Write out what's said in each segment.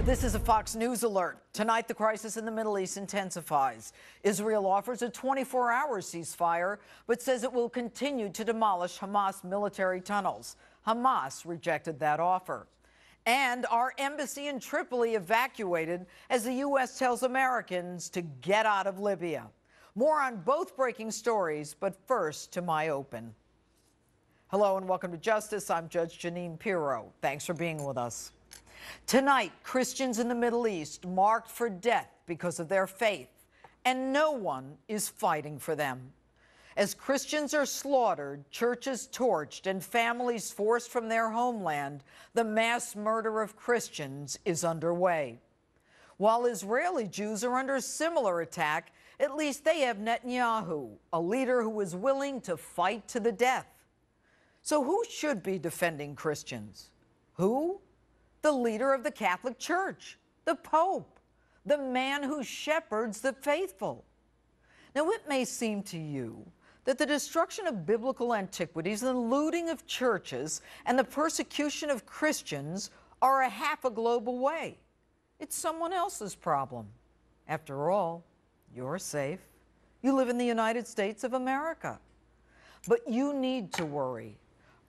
This is a Fox News alert. Tonight, the crisis in the Middle East intensifies. Israel offers a 24-hour ceasefire, but says it will continue to demolish Hamas military tunnels. Hamas rejected that offer. And our embassy in Tripoli evacuated as the U.S. tells Americans to get out of Libya. More on both breaking stories, but first to My Open. Hello and welcome to Justice. I'm Judge Jeanine Pirro. Thanks for being with us. Tonight, Christians in the Middle East marked for death because of their faith, and no one is fighting for them. As Christians are slaughtered, churches torched, and families forced from their homeland, the mass murder of Christians is underway. While Israeli Jews are under similar attack, at least they have Netanyahu, a leader who is willing to fight to the death. So who should be defending Christians? Who? The leader of the Catholic Church, the Pope, the man who shepherds the faithful. Now, it may seem to you that the destruction of biblical antiquities, the looting of churches, and the persecution of Christians are a half a globe away. It's someone else's problem. After all, you're safe. You live in the United States of America. But you need to worry.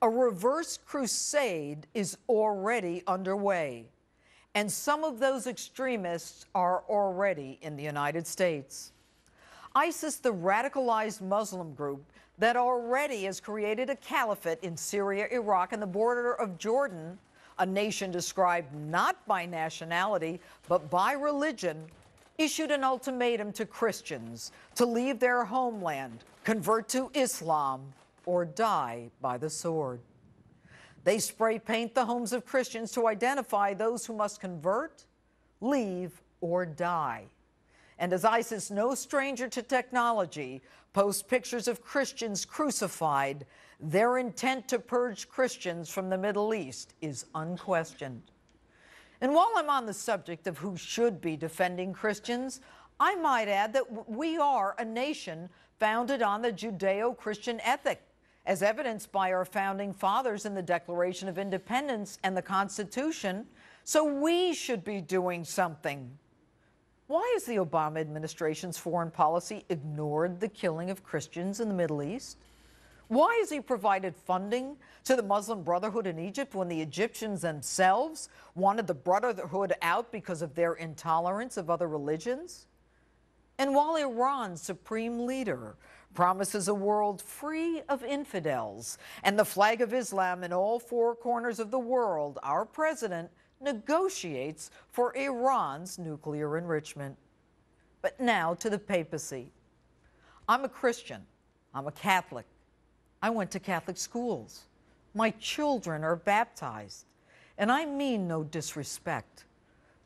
A reverse crusade is already underway, and some of those extremists are already in the United States. ISIS, the radicalized Muslim group that already has created a caliphate in Syria, Iraq, and the border of Jordan, a nation described not by nationality but by religion, issued an ultimatum to Christians to leave their homeland, convert to Islam, or die by the sword. They spray paint the homes of Christians to identify those who must convert, leave, or die. And as ISIS, no stranger to technology, posts pictures of Christians crucified, their intent to purge Christians from the Middle East is unquestioned. And while I'm on the subject of who should be defending Christians, I might add that we are a nation founded on the Judeo-Christian ethic, as evidenced by our founding fathers in the Declaration of Independence and the Constitution, so we should be doing something. Why has the Obama administration's foreign policy ignored the killing of Christians in the Middle East? Why has he provided funding to the Muslim Brotherhood in Egypt when the Egyptians themselves wanted the Brotherhood out because of their intolerance of other religions? And while Iran's supreme leader promises a world free of infidels and the flag of Islam in all four corners of the world, our president negotiates for Iran's nuclear enrichment. But now to the papacy. I'm a Christian. I'm a Catholic. I went to Catholic schools. My children are baptized. And I mean no disrespect.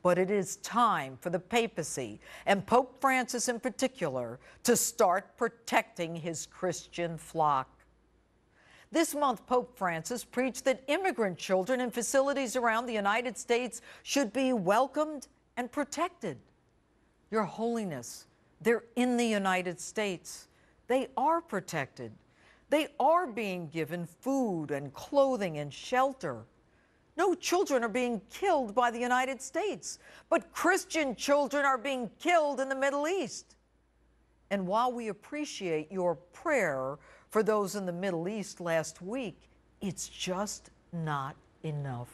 But it is time for the papacy, and Pope Francis in particular, to start protecting his Christian flock. This month, Pope Francis preached that immigrant children in facilities around the United States should be welcomed and protected. Your Holiness, they're in the United States. They are protected. They are being given food and clothing and shelter. No children are being killed by the United States, but Christian children are being killed in the Middle East. And while we appreciate your prayer for those in the Middle East last week, it's just not enough.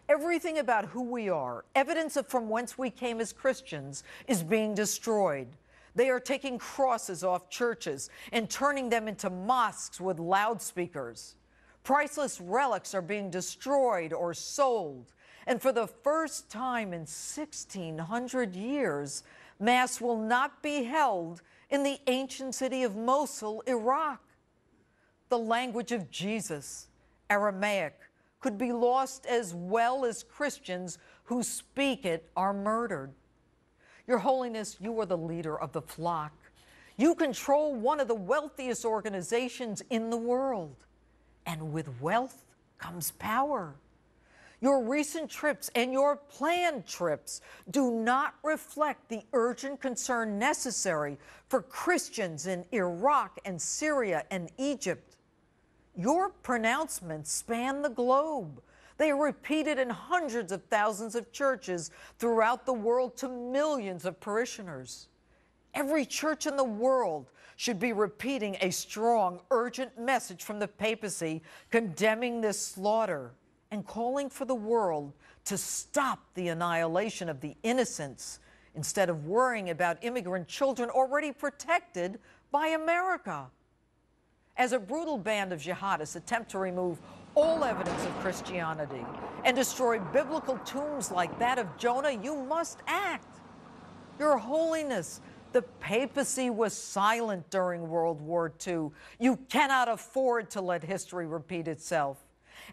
Everything about who we are, evidence of from whence we came as Christians, is being destroyed. They are taking crosses off churches and turning them into mosques with loudspeakers. Priceless relics are being destroyed or sold. And for the first time in 1,600 years, Mass will not be held in the ancient city of Mosul, Iraq. The language of Jesus, Aramaic, could be lost as well as Christians who speak it are murdered. Your Holiness, you are the leader of the flock. You control one of the wealthiest organizations in the world. And with wealth comes power. Your recent trips and your planned trips do not reflect the urgent concern necessary for Christians in Iraq and Syria and Egypt. Your pronouncements span the globe. They are repeated in hundreds of thousands of churches throughout the world to millions of parishioners. Every church in the world should be repeating a strong, urgent message from the papacy condemning this slaughter and calling for the world to stop the annihilation of the innocents instead of worrying about immigrant children already protected by America. As a brutal band of jihadists attempt to remove all evidence of Christianity and destroy biblical tombs like that of Jonah, you must act. Your Holiness, the papacy was silent during World War II. You cannot afford to let history repeat itself.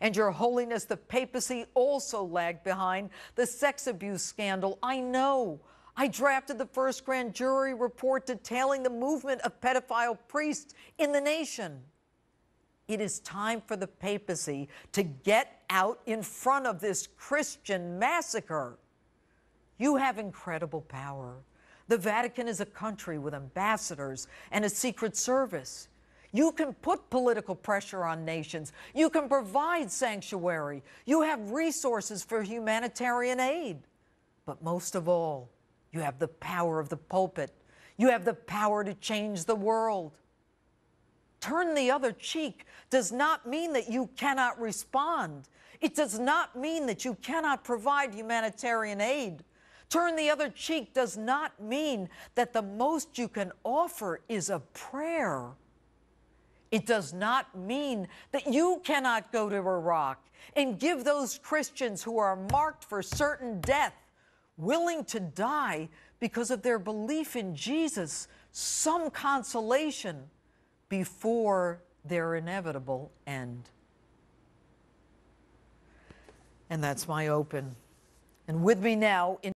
And Your Holiness, the papacy also lagged behind the sex abuse scandal. I know. I drafted the first grand jury report detailing the movement of pedophile priests in the nation. It is time for the papacy to get out in front of this Christian massacre. You have incredible power. The Vatican is a country with ambassadors and a secret service. You can put political pressure on nations. You can provide sanctuary. You have resources for humanitarian aid. But most of all, you have the power of the pulpit. You have the power to change the world. Turn the other cheek does not mean that you cannot respond. It does not mean that you cannot provide humanitarian aid. Turn the other cheek does not mean that the most you can offer is a prayer. It does not mean that you cannot go to Iraq and give those Christians who are marked for certain death, willing to die because of their belief in Jesus, some consolation before their inevitable end. And that's my open. And with me now in